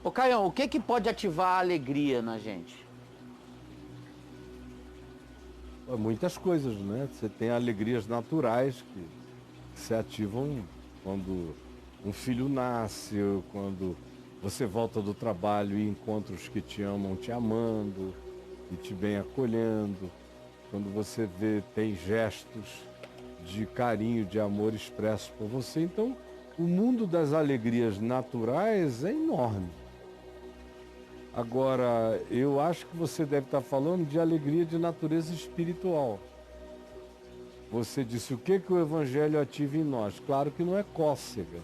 Ô, Caião, o que pode ativar a alegria na gente? Muitas coisas, né? Você tem alegrias naturais que se ativam quando um filho nasce, ou quando você volta do trabalho e encontra os que te amam te amando e te bem acolhendo. Quando você vê, tem gestos de carinho, de amor expressos por você. Então, o mundo das alegrias naturais é enorme. Agora, eu acho que você deve estar falando de alegria de natureza espiritual. Você disse o que o Evangelho ativa em nós. Claro que não é cócega,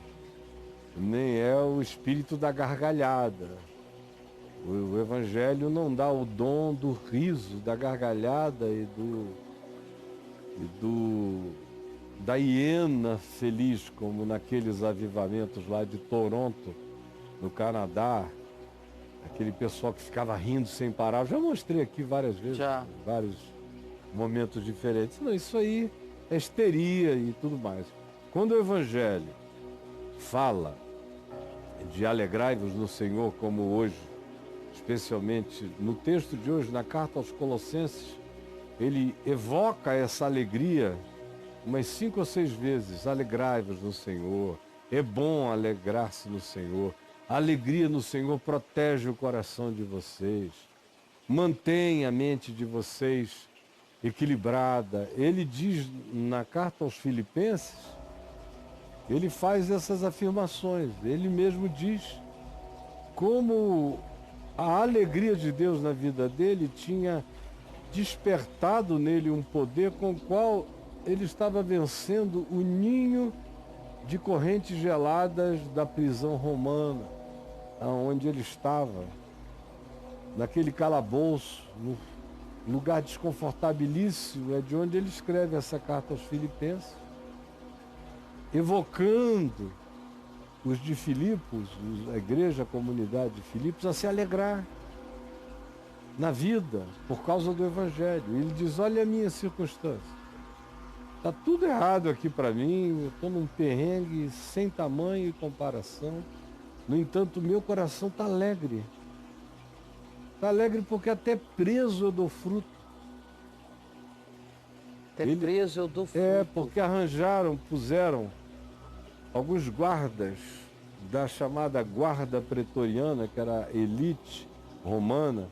nem é o espírito da gargalhada. O Evangelho não dá o dom do riso, da gargalhada da hiena feliz, como naqueles avivamentos lá de Toronto, no Canadá. Aquele pessoal que ficava rindo sem parar. Eu já mostrei aqui várias vezes, Já. vários momentos diferentes. Não, isso aí é histeria e tudo mais. Quando o Evangelho fala de alegrai-vos no Senhor, como hoje, especialmente no texto de hoje, na carta aos Colossenses, ele evoca essa alegria umas 5 ou 6 vezes. Alegrai-vos no Senhor, é bom alegrar-se no Senhor. A alegria no Senhor protege o coração de vocês, mantém a mente de vocês equilibrada. Ele diz na carta aos Filipenses, ele faz essas afirmações, ele mesmo diz como a alegria de Deus na vida dele tinha despertado nele um poder com o qual ele estava vencendo o ninho de correntes geladas da prisão romana, onde ele estava, naquele calabouço, no lugar desconfortabilíssimo, é de onde ele escreve essa carta aos Filipenses, evocando os de Filipos, a igreja, a comunidade de Filipos, a se alegrar na vida por causa do Evangelho. Ele diz, olha a minha circunstância. Está tudo errado aqui para mim, eu estou num perrengue sem tamanho e comparação. No entanto, o meu coração está alegre. Está alegre porque até preso eu dou fruto. Até preso eu dou fruto. É, porque puseram alguns guardas da chamada guarda pretoriana, que era a elite romana.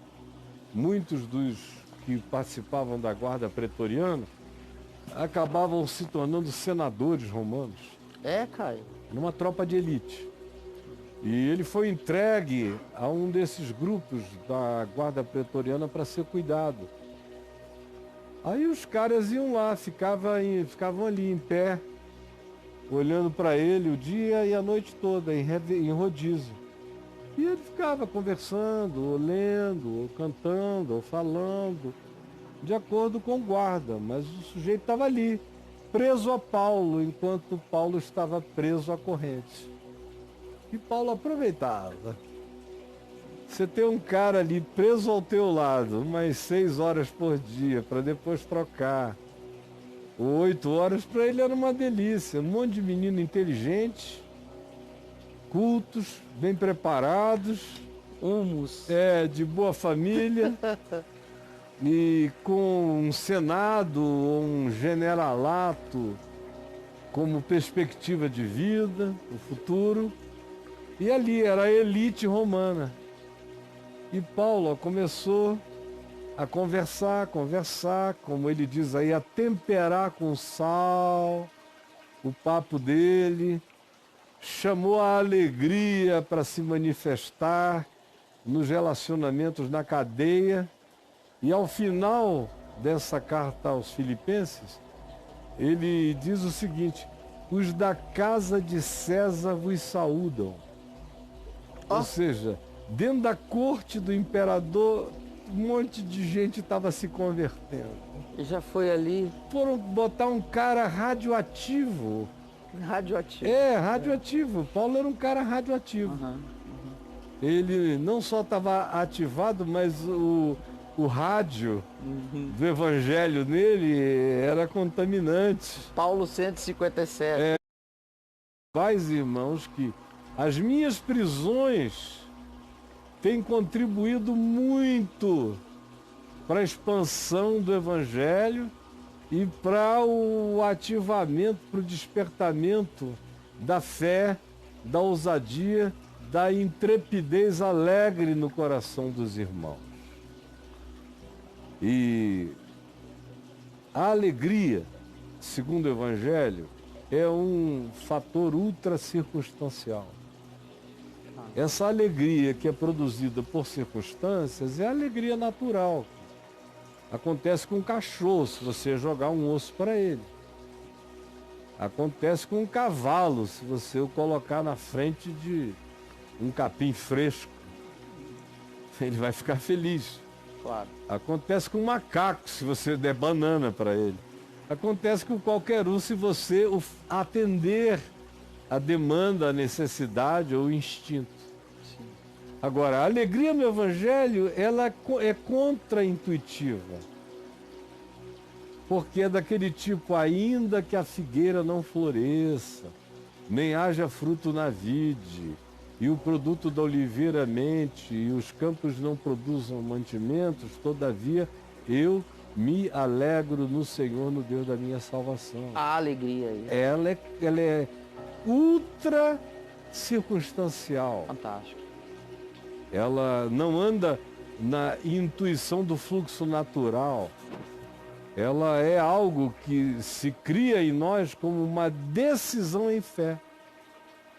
Muitos dos que participavam da guarda pretoriana acabavam se tornando senadores romanos. É, Caio? Numa tropa de elite. E ele foi entregue a um desses grupos da guarda pretoriana para ser cuidado. Aí os caras iam lá, ficavam ali em pé, olhando para ele o dia e a noite toda, em rodízio. E ele ficava conversando, ou lendo, ou cantando, ou falando, de acordo com o guarda, mas o sujeito estava ali, preso a Paulo, enquanto Paulo estava preso à corrente. E Paulo aproveitava. Você tem um cara ali preso ao teu lado, umas 6 horas por dia, para depois trocar. 8 horas, para ele era uma delícia. Um monte de menino inteligente, cultos, bem preparados. Humus. De boa família. E com um senado ou um generalato como perspectiva de vida, o futuro. E ali era a elite romana. E Paulo começou a conversar, como ele diz aí, a temperar com sal o papo dele. Chamou a alegria para se manifestar nos relacionamentos na cadeia. E ao final dessa carta aos Filipenses, ele diz o seguinte: os da casa de César vos saúdam. Ou seja, dentro da corte do imperador, um monte de gente estava se convertendo. E já foi ali. Foram botar um cara radioativo. Radioativo. Radioativo. Paulo era um cara radioativo. Ele não só estava ativado, mas o rádio do evangelho nele era contaminante. Paulo 157. Pais e irmãos, que as minhas prisões tem contribuído muito para a expansão do Evangelho e para o ativamento, para o despertamento da fé, da ousadia, da intrepidez alegre no coração dos irmãos. E a alegria, segundo o Evangelho, é um fator ultra circunstancial. Essa alegria que é produzida por circunstâncias é a alegria natural. Acontece com um cachorro, se você jogar um osso para ele. Acontece com um cavalo, se você o colocar na frente de um capim fresco. Ele vai ficar feliz. Claro. Acontece com um macaco, se você der banana para ele. Acontece com qualquer um, se você atender a demanda, a necessidade ou o instinto. Sim. Agora, a alegria no Evangelho, ela é contra-intuitiva. Porque é daquele tipo, ainda que a figueira não floresça, nem haja fruto na vide, e o produto da oliveira mente, e os campos não produzam mantimentos, todavia eu me alegro no Senhor, no Deus da minha salvação. A alegria aí. Ela é ultra circunstancial. Fantástico. Ela não anda na intuição do fluxo natural. Ela é algo que se cria em nós como uma decisão em fé.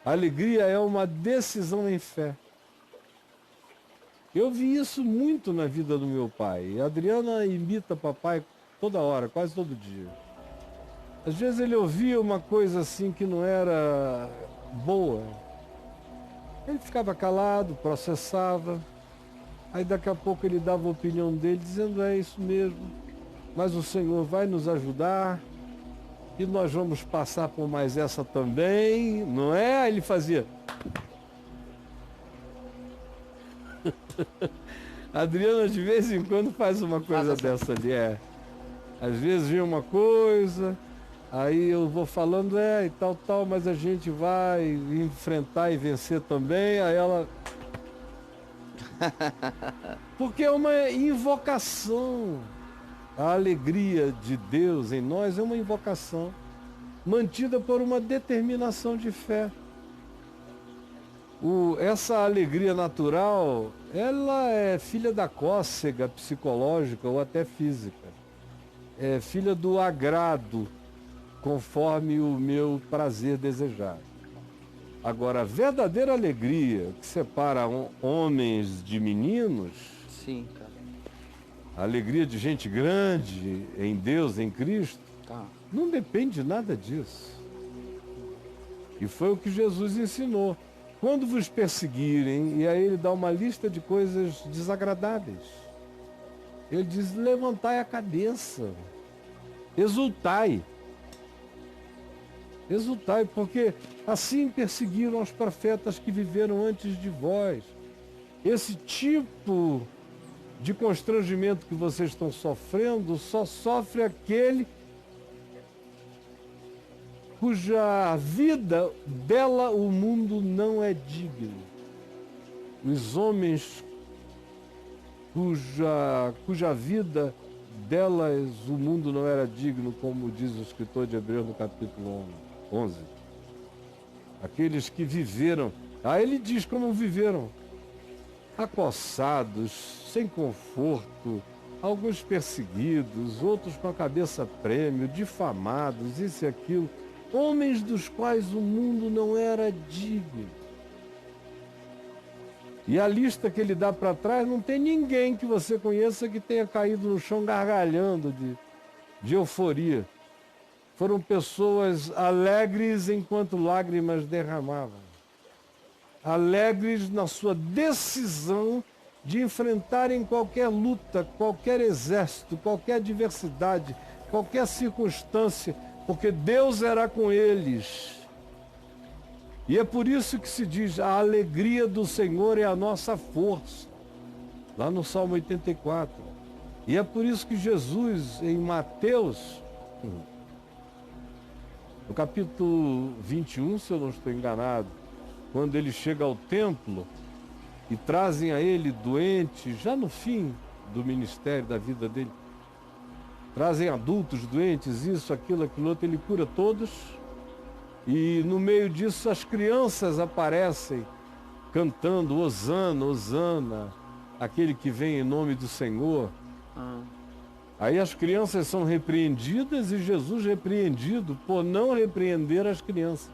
A alegria é uma decisão em fé. Eu vi isso muito na vida do meu pai. A Adriana imita papai toda hora, quase todo dia. Às vezes ele ouvia uma coisa assim que não era boa. Ele ficava calado, processava. Aí daqui a pouco ele dava a opinião dele, dizendo, é isso mesmo. Mas o Senhor vai nos ajudar. E nós vamos passar por mais essa também, não é? Aí ele fazia... A Adriana de vez em quando faz uma coisa dessa ali, Às vezes vem uma coisa, aí eu vou falando, e tal, mas a gente vai enfrentar e vencer também, aí ela... Porque é uma invocação. A alegria de Deus em nós é uma invocação, mantida por uma determinação de fé. Essa alegria natural, ela é filha da cócega psicológica ou até física. É filha do agrado, conforme o meu prazer desejar. Agora, a verdadeira alegria que separa homens de meninos, Sim, cara. a alegria de gente grande em Deus, em Cristo, Tá. não depende de nada disso. E foi o que Jesus ensinou. Quando vos perseguirem, e aí ele dá uma lista de coisas desagradáveis. Ele diz, levantai a cabeça, exultai. Exultai, porque assim perseguiram os profetas que viveram antes de vós. Esse tipo de constrangimento que vocês estão sofrendo, só sofre aquele cuja vida dela o mundo não é digno. Os homens cuja vida delas o mundo não era digno, como diz o escritor de Hebreus no capítulo 11. Aqueles que viveram, ele diz como viveram, acossados, sem conforto, alguns perseguidos, outros com a cabeça a prêmio, difamados, isso e aquilo, homens dos quais o mundo não era digno. E a lista que ele dá para trás, não tem ninguém que você conheça que tenha caído no chão gargalhando de euforia. Foram pessoas alegres enquanto lágrimas derramavam. Alegres na sua decisão de enfrentarem qualquer luta, qualquer exército, qualquer adversidade, qualquer circunstância, porque Deus era com eles. E é por isso que se diz, a alegria do Senhor é a nossa força, lá no Salmo 84. E é por isso que Jesus, em Mateus, no capítulo 21, se eu não estou enganado, quando ele chega ao templo e trazem a ele doentes, já no fim do ministério, da vida dele. Trazem adultos doentes, isso, aquilo, aquilo outro, ele cura todos. E no meio disso as crianças aparecem cantando Hosana, Hosana, aquele que vem em nome do Senhor. Aí as crianças são repreendidas e Jesus repreendido por não repreender as crianças.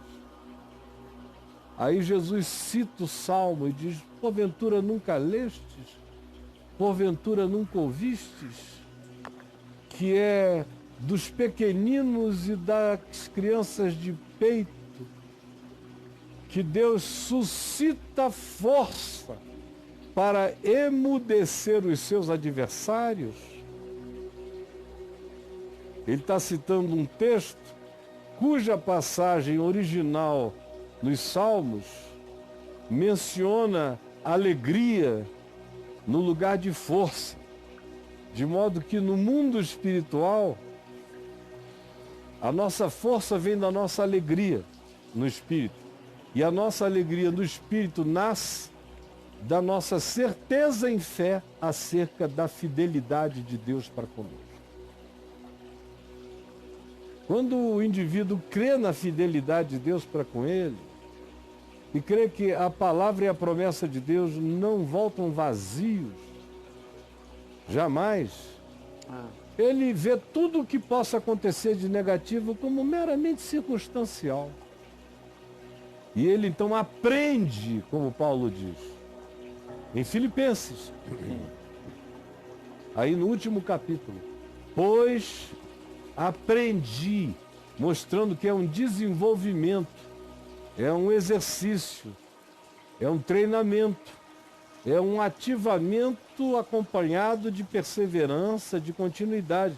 Aí Jesus cita o Salmo e diz: porventura nunca lestes? Porventura nunca ouvistes? Que é dos pequeninos e das crianças de peito que Deus suscita força para emudecer os seus adversários. Ele está citando um texto cuja passagem original nos Salmos menciona alegria no lugar de força, de modo que no mundo espiritual a nossa força vem da nossa alegria no espírito, e a nossa alegria no espírito nasce da nossa certeza em fé acerca da fidelidade de Deus para conosco. Quando o indivíduo crê na fidelidade de Deus para com ele, e crê que a palavra e a promessa de Deus não voltam vazios, jamais, ele vê tudo o que possa acontecer de negativo como meramente circunstancial. E ele então aprende, como Paulo diz, em Filipenses, aí no último capítulo, pois aprendi, mostrando que é um desenvolvimento, é um exercício, é um treinamento, é um ativamento acompanhado de perseverança, de continuidade.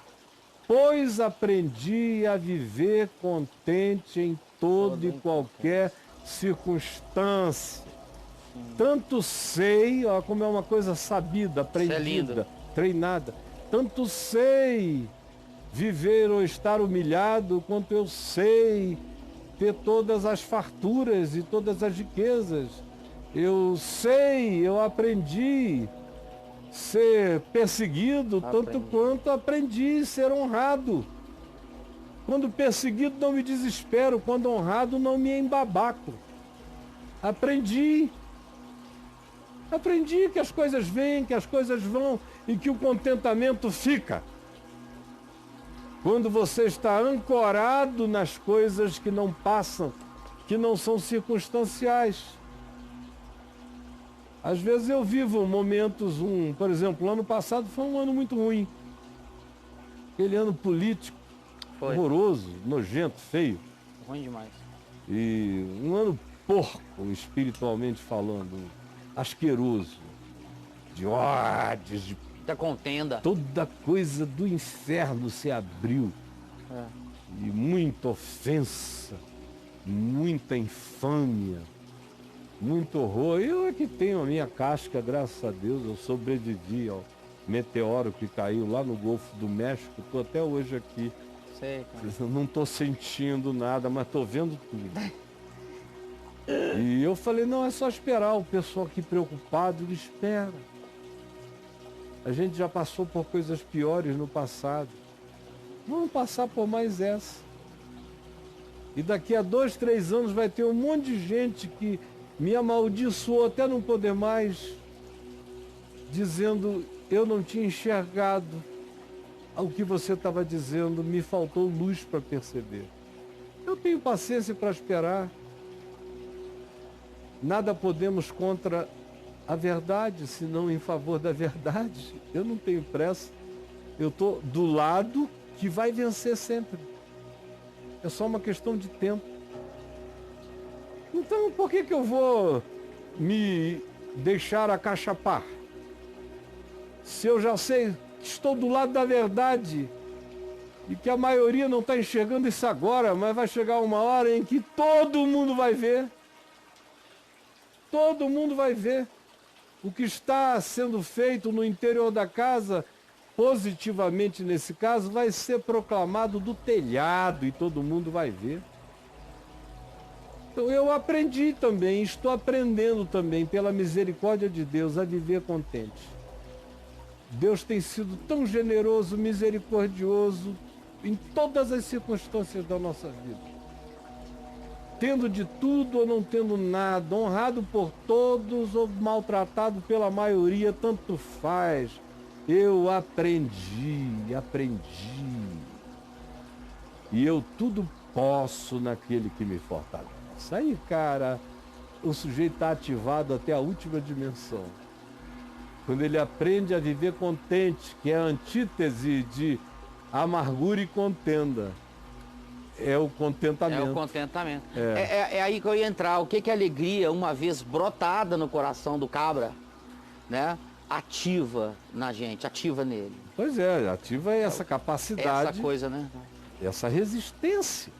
Pois aprendi a viver contente em toda e qualquer circunstância. Tanto sei, ó, como é uma coisa sabida, aprendida, treinada. Tanto sei viver ou estar humilhado, quanto eu sei ter todas as farturas e todas as riquezas. Eu sei, eu aprendi ser perseguido, tanto quanto aprendi ser honrado. Quando perseguido não me desespero, quando honrado não me embabaco. Aprendi que as coisas vêm, que as coisas vão e que o contentamento fica. Quando você está ancorado nas coisas que não passam, que não são circunstanciais. Às vezes eu vivo momentos, por exemplo, o ano passado foi um ano muito ruim. Aquele ano político, horroroso, nojento, feio. Ruim demais. E um ano porco, espiritualmente falando, asqueroso, de ódios, de Da contenda. toda coisa do inferno se abriu. E muita ofensa, muita infâmia, muito horror. Eu é que tenho a minha casca, graças a Deus, eu sobrevivi ao meteoro que caiu lá no Golfo do México, estou até hoje aqui. Sei, cara. Eu não estou sentindo nada, mas estou vendo tudo. E eu falei, não, é só esperar. O pessoal aqui preocupado, ele espera. A gente já passou por coisas piores no passado. Vamos passar por mais essa. E daqui a 2, 3 anos vai ter um monte de gente que me amaldiçoou até não poder mais, dizendo, eu não tinha enxergado o que você estava dizendo, me faltou luz para perceber. Eu tenho paciência para esperar. Nada podemos contra a verdade, senão em favor da verdade. Eu não tenho pressa. Eu estou do lado que vai vencer sempre. É só uma questão de tempo. Então, por que eu vou me deixar acachapar? Se eu já sei que estou do lado da verdade e que a maioria não está enxergando isso agora, mas vai chegar uma hora em que todo mundo vai ver. Todo mundo vai ver. O que está sendo feito no interior da casa, positivamente nesse caso, vai ser proclamado do telhado e todo mundo vai ver. Então eu aprendi também, estou aprendendo também, pela misericórdia de Deus, a viver contente. Deus tem sido tão generoso, misericordioso em todas as circunstâncias da nossa vida. Tendo de tudo ou não tendo nada, honrado por todos ou maltratado pela maioria, tanto faz. Eu aprendi. E eu tudo posso naquele que me fortalece. Aí, cara, o sujeito está ativado até a última dimensão. Quando ele aprende a viver contente, que é a antítese de amargura e contenda. É o contentamento. É o contentamento. É aí que eu ia entrar. O que é alegria, uma vez brotada no coração do cabra, né? Ativa na gente, ativa nele. Pois é, ativa essa capacidade. Essa coisa, né? Essa resistência.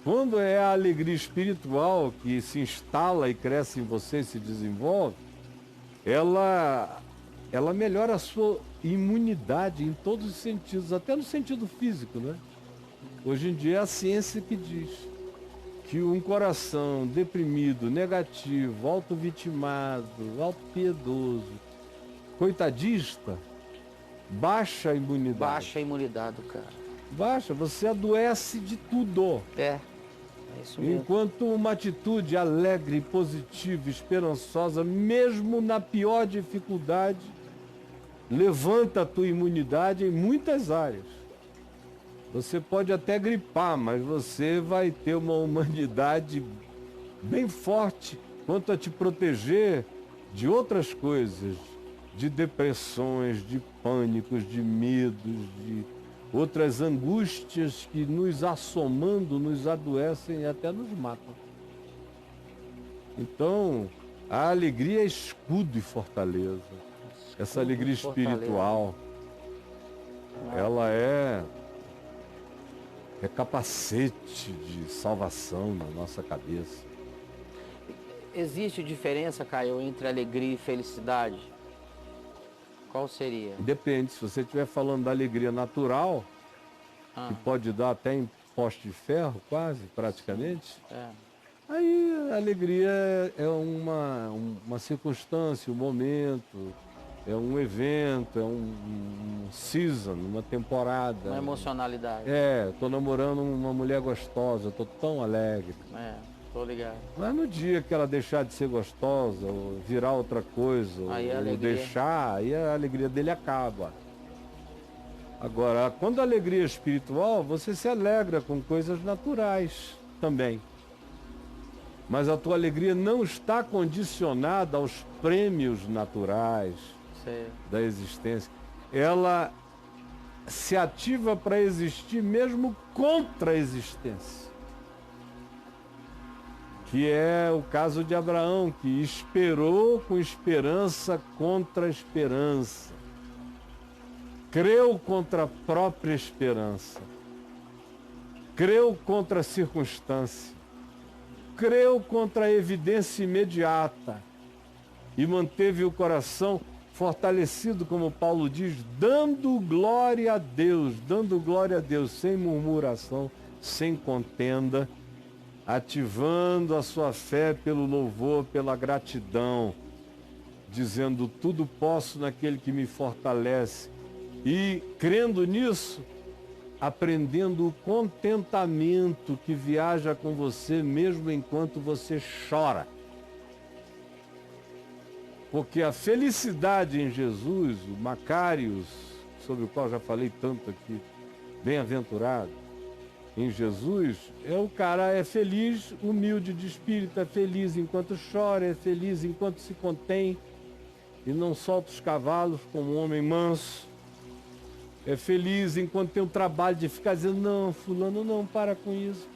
Quando é a alegria espiritual que se instala e cresce em você e se desenvolve, ela melhora a sua imunidade em todos os sentidos, até no sentido físico, né? Hoje em dia é a ciência que diz que um coração deprimido, negativo, auto-vitimado, auto-piedoso, coitadista, baixa a imunidade. Baixa a imunidade do cara. Baixa, você adoece de tudo. É isso mesmo. Enquanto uma atitude alegre, positiva, esperançosa, mesmo na pior dificuldade, levanta a tua imunidade em muitas áreas. Você pode até gripar, mas você vai ter uma humanidade bem forte quanto a te proteger de outras coisas, de depressões, de pânicos, de medos, de outras angústias que nos assomando, nos adoecem e até nos matam. Então, a alegria é escudo e fortaleza. Essa alegria espiritual, ela é capacete de salvação na nossa cabeça. Existe diferença, Caio, entre alegria e felicidade? Qual seria? Depende, se você estiver falando da alegria natural, que pode dar até em poste de ferro, quase, praticamente, aí a alegria é uma circunstância, um momento, é um evento, é um season, uma temporada. Uma emocionalidade. Tô namorando uma mulher gostosa, tô tão alegre. Tô ligado. Mas no dia que ela deixar de ser gostosa, ou virar outra coisa, aí ou deixar, aí a alegria dele acaba. Agora, quando a alegria é espiritual, você se alegra com coisas naturais também. Mas a tua alegria não está condicionada aos prêmios naturais da existência. Ela se ativa para existir mesmo contra a existência. Que é o caso de Abraão, que esperou com esperança contra a esperança. Creu contra a própria esperança. Creu contra a circunstância. Creu contra a evidência imediata. E manteve o coração fortalecido, como Paulo diz, dando glória a Deus, sem murmuração, sem contenda, ativando a sua fé pelo louvor, pela gratidão, dizendo tudo posso naquele que me fortalece. E crendo nisso, aprendendo o contentamento que viaja com você mesmo enquanto você chora. Porque a felicidade em Jesus, o Macários, sobre o qual já falei tanto aqui, bem-aventurado, em Jesus, o cara é feliz, humilde de espírito, é feliz enquanto chora, é feliz enquanto se contém e não solta os cavalos como um homem manso. É feliz enquanto tem o trabalho de ficar dizendo, não, fulano, não, para com isso.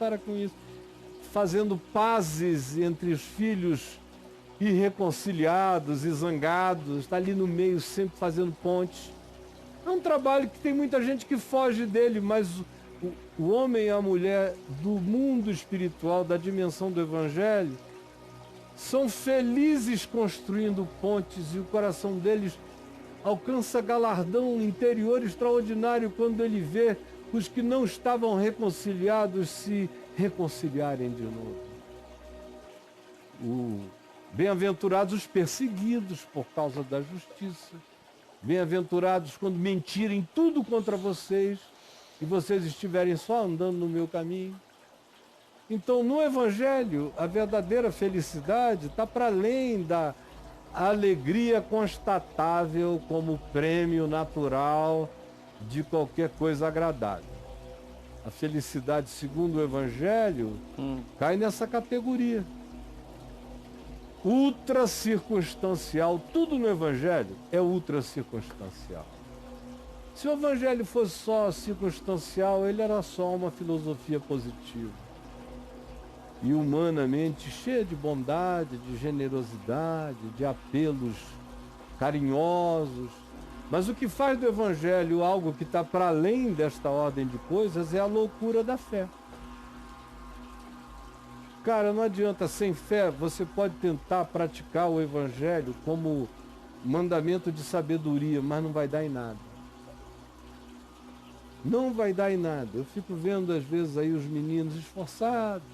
Fazendo pazes entre os filhos irreconciliados e zangados, está ali no meio sempre fazendo pontes. É um trabalho que tem muita gente que foge dele, mas o homem e a mulher do mundo espiritual, da dimensão do Evangelho, são felizes construindo pontes e o coração deles alcança galardão interior extraordinário quando ele vê os que não estavam reconciliados se reconciliarem de novo. Bem-aventurados os perseguidos por causa da justiça. Bem-aventurados quando mentirem tudo contra vocês e vocês estiverem só andando no meu caminho. Então, no Evangelho, a verdadeira felicidade está para além da alegria constatável como prêmio natural de qualquer coisa agradável. A felicidade, segundo o Evangelho, cai nessa categoria. Ultra circunstancial, tudo no Evangelho é ultra circunstancial. Se o Evangelho fosse só circunstancial, ele era só uma filosofia positiva. E humanamente cheia de bondade, de generosidade, de apelos carinhosos. Mas o que faz do Evangelho algo que está para além desta ordem de coisas é a loucura da fé. Cara, não adianta, sem fé você pode tentar praticar o Evangelho como mandamento de sabedoria, mas não vai dar em nada. Não vai dar em nada. Eu fico vendo às vezes aí os meninos esforçados,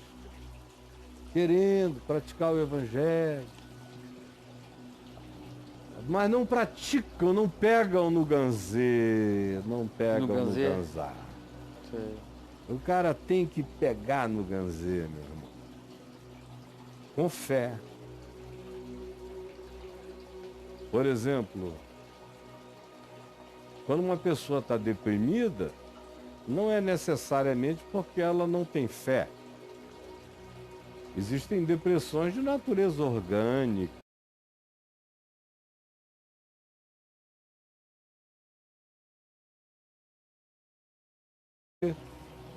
querendo praticar o Evangelho, mas não praticam, não pegam no ganzê, não pegam no ganzá. O cara tem que pegar no ganzê, meu irmão. Com fé. Por exemplo, quando uma pessoa está deprimida, não é necessariamente porque ela não tem fé. Existem depressões de natureza orgânica.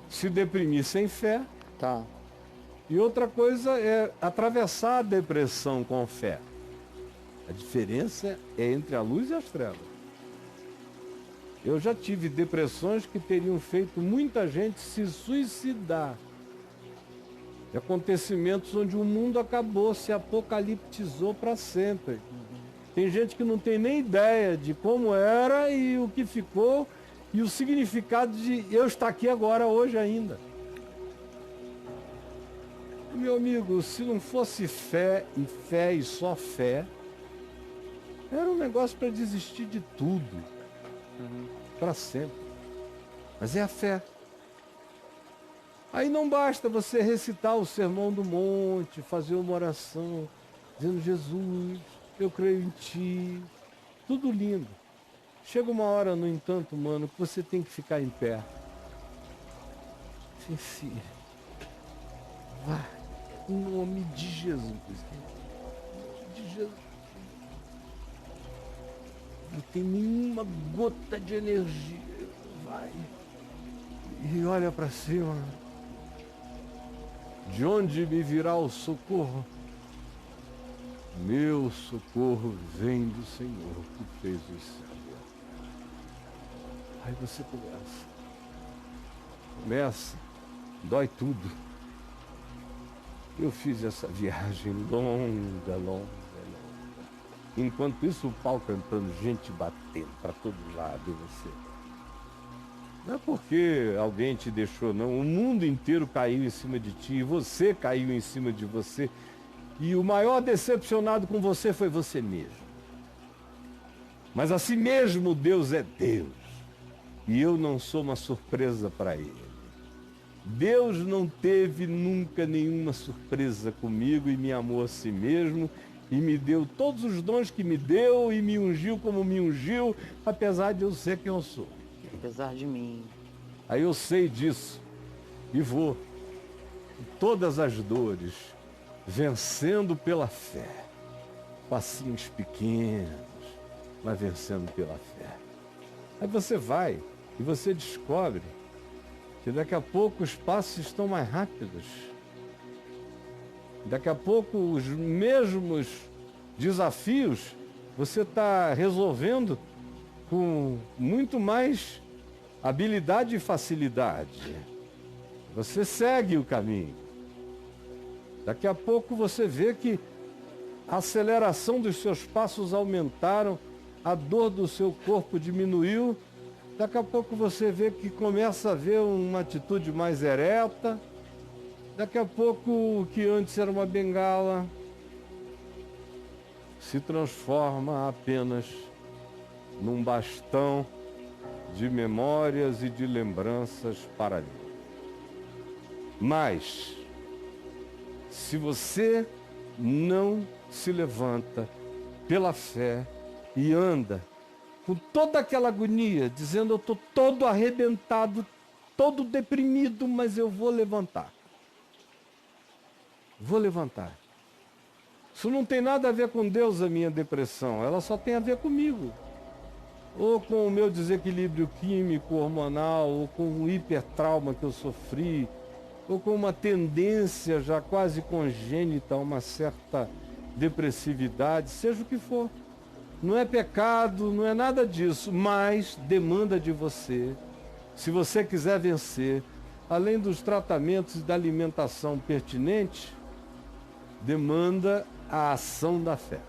Se deprimir sem fé. Tá. E outra coisa é atravessar a depressão com fé. A diferença é entre a luz e as trevas. Eu já tive depressões que teriam feito muita gente se suicidar. De acontecimentos onde o mundo acabou, se apocaliptizou para sempre. Tem gente que não tem nem ideia de como era e o que ficou e o significado de eu estar aqui agora, hoje ainda. Meu amigo, se não fosse fé e só fé, era um negócio para desistir de tudo, para sempre. Mas é a fé. Aí não basta você recitar o Sermão do Monte, fazer uma oração, dizendo: Jesus, eu creio em Ti. Tudo lindo. Chega uma hora, no entanto, mano, que você tem que ficar em pé. Sim, filho. Vai. Em nome de Jesus. De Jesus. Não tem nenhuma gota de energia. Vai. E olha para cima. De onde me virá o socorro? Meu socorro vem do Senhor que fez o céu. Aí você começa, dói tudo. Eu fiz essa viagem longa. Enquanto isso, o pau cantando, gente batendo para todo lado, e você. Não é porque alguém te deixou, não. O mundo inteiro caiu em cima de ti, e você caiu em cima de você. E o maior decepcionado com você foi você mesmo. Mas assim mesmo Deus é Deus. E eu não sou uma surpresa para Ele. Deus não teve nunca nenhuma surpresa comigo e me amou a si mesmo e me deu todos os dons que me deu e me ungiu como me ungiu, apesar de eu ser quem eu sou. Apesar de mim. Aí eu sei disso e vou. Todas as dores, vencendo pela fé. Passinhos pequenos, mas vencendo pela fé. Aí você vai e você descobre que daqui a pouco os passos estão mais rápidos. Daqui a pouco os mesmos desafios você está resolvendo com muito mais habilidade e facilidade. Você segue o caminho. Daqui a pouco você vê que a aceleração dos seus passos aumentaram, a dor do seu corpo diminuiu. Daqui a pouco você vê que começa a ver uma atitude mais ereta. Daqui a pouco o que antes era uma bengala se transforma apenas num bastão de memórias e de lembranças paralelas. Mas, se você não se levanta pela fé e anda com toda aquela agonia, dizendo: eu estou todo arrebentado, todo deprimido, mas eu vou levantar. Vou levantar. Isso não tem nada a ver com Deus, a minha depressão, ela só tem a ver comigo. Ou com o meu desequilíbrio químico, hormonal, ou com o hipertrauma que eu sofri, ou com uma tendência já quase congênita a uma certa depressividade, seja o que for. Não é pecado, não é nada disso, mas demanda de você, se você quiser vencer, além dos tratamentos e da alimentação pertinente, demanda a ação da fé.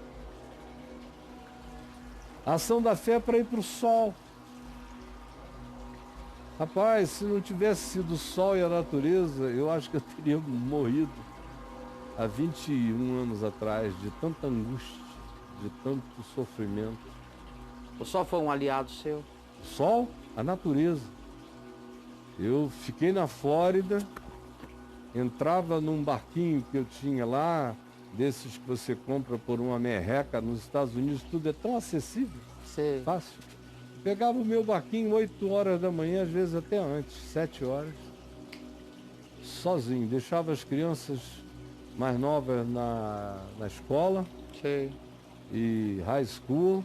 A ação da fé é para ir para o sol. Rapaz, se não tivesse sido o sol e a natureza, eu acho que eu teria morrido há 21 anos atrás, de tanta angústia, de tanto sofrimento. O sol foi um aliado seu? O sol, a natureza. Eu fiquei na Flórida, entrava num barquinho que eu tinha lá, desses que você compra por uma merreca. Nos Estados Unidos tudo é tão acessível, fácil. Pegava o meu barquinho 8 horas da manhã, às vezes até antes, 7 horas, sozinho. Deixava as crianças mais novas na escola e high school,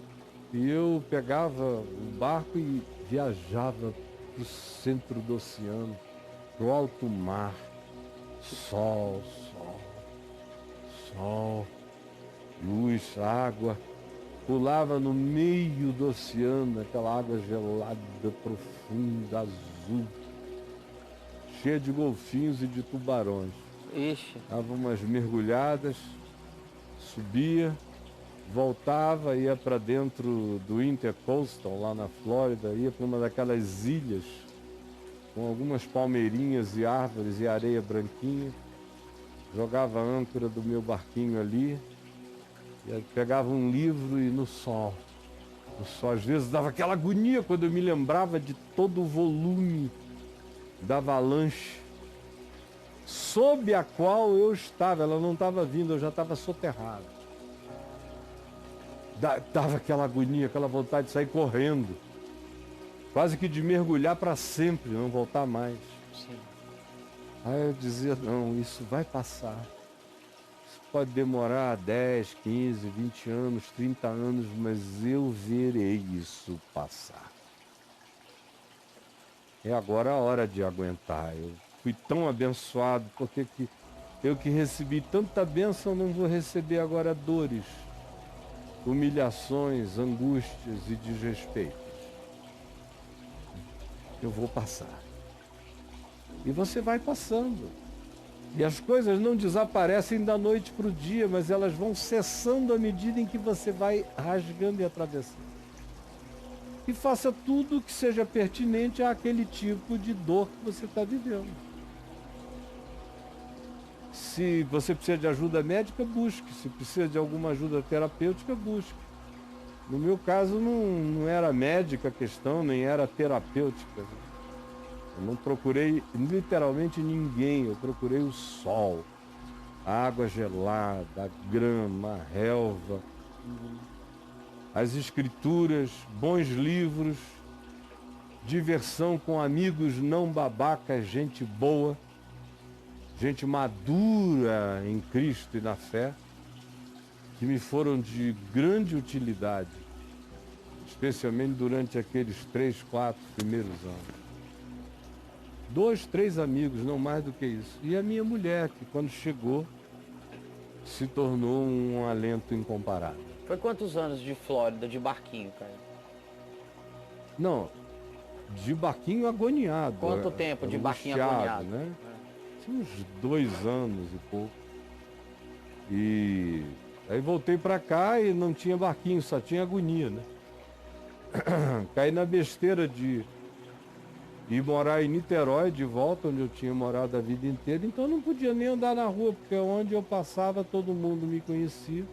e eu pegava o barco e viajava para o centro do oceano, para o alto mar. Sol, sol, sol, luz, água. Pulava no meio do oceano, aquela água gelada, profunda, azul, cheia de golfinhos e de tubarões. Ixi. Dava umas mergulhadas, subia, voltava, ia para dentro do Intercoastal, lá na Flórida, ia para uma daquelas ilhas, com algumas palmeirinhas e árvores e areia branquinha, jogava a âncora do meu barquinho ali, e pegava um livro e no sol, às vezes dava aquela agonia quando eu me lembrava de todo o volume da avalanche sob a qual eu estava. Ela não estava vindo, eu já estava soterrado. Dava aquela agonia, aquela vontade de sair correndo, quase que de mergulhar para sempre, não voltar mais. Sim. Aí eu dizia: não, isso vai passar. Pode demorar 10, 15, 20 anos, 30 anos, mas eu verei isso passar. É agora a hora de aguentar. Eu fui tão abençoado, porque eu que recebi tanta bênção não vou receber agora dores, humilhações, angústias e desrespeitos. Eu vou passar. E você vai passando. E as coisas não desaparecem da noite para o dia, mas elas vão cessando à medida em que você vai rasgando e atravessando. E faça tudo que seja pertinente àquele tipo de dor que você está vivendo. Se você precisa de ajuda médica, busque. Se precisa de alguma ajuda terapêutica, busque. No meu caso, não era médica a questão, nem era terapêutica. Eu não procurei literalmente ninguém, eu procurei o sol, a água gelada, a grama, a relva, as escrituras, bons livros, diversão com amigos não babacas, gente boa, gente madura em Cristo e na fé, que me foram de grande utilidade, especialmente durante aqueles 3, 4 primeiros anos. 2, 3 amigos, não mais do que isso. E a minha mulher, que quando chegou, se tornou um alento incomparável. Foi quantos anos de Flórida, de barquinho, cara? Não, de barquinho agoniado. Quanto tempo de barquinho agoniado? Né? Uns 2 anos e pouco. E aí voltei para cá e não tinha barquinho, só tinha agonia, né? Caí na besteira de ir morar em Niterói de volta, onde eu tinha morado a vida inteira, então eu não podia nem andar na rua, porque onde eu passava todo mundo me conhecia.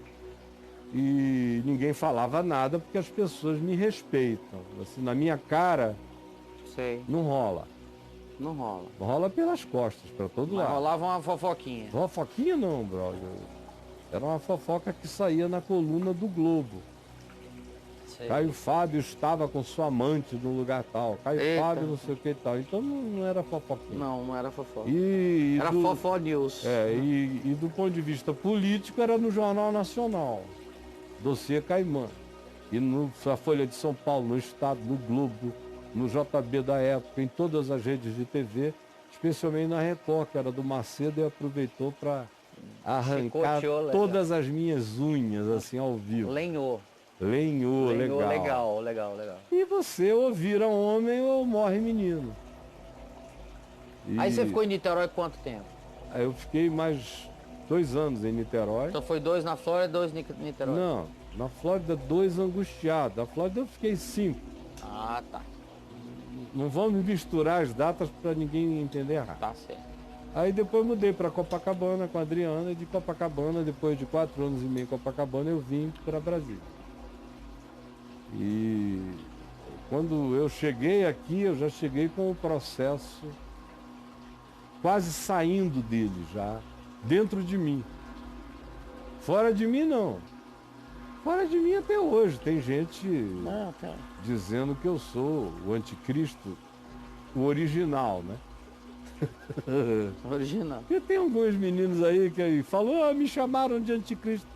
e ninguém falava nada porque as pessoas me respeitam. Assim, na minha cara, Sei. não rola. Não rola. Rola pelas costas, para todo Mas lado. rolava uma fofoquinha. Fofoquinha não, brother. Era uma fofoca que saía na coluna do Globo. Sei. Caio Fábio estava com sua amante no lugar tal. Caio Eita. Fábio não sei o que e tal. Então não era fofoquinha. Não era fofoca. E Era Fofó News. e do ponto de vista político era no Jornal Nacional. Dossiê Caimã. E na Folha de São Paulo, no Estado, no Globo, no JB da época, em todas as redes de TV, especialmente na Record, que era do Macedo, e aproveitou para arrancar Chicoteou, todas as minhas unhas, assim, ao vivo. Lenhou. Lenhou, legal. Legal. E você ou vira homem ou morre menino. Aí você ficou em Niterói quanto tempo? Aí eu fiquei mais 2 anos em Niterói. Então foi 2 na Flórida, 2 em Niterói? Não, na Flórida 2 angustiados. Na Flórida eu fiquei 5. Ah, tá. Não vamos misturar as datas para ninguém entender errado. Tá certo. Aí depois mudei para Copacabana com a Adriana, e de Copacabana, depois de 4 anos e meio em Copacabana, eu vim para Brasília. E quando eu cheguei aqui, eu já cheguei com o processo quase saindo dele já, dentro de mim. Fora de mim, não. Fora de mim até hoje. Tem gente Tá. dizendo que eu sou o anticristo, o original, né? Original. Porque tem alguns meninos aí que falam, me chamaram de anticristo,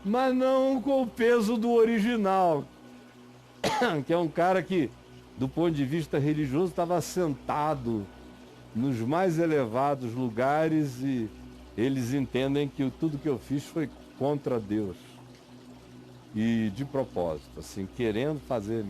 mas não com o peso do original, que é um cara que, do ponto de vista religioso, estava sentado nos mais elevados lugares e eles entendem que tudo que eu fiz foi contra Deus. E de propósito, assim, querendo fazer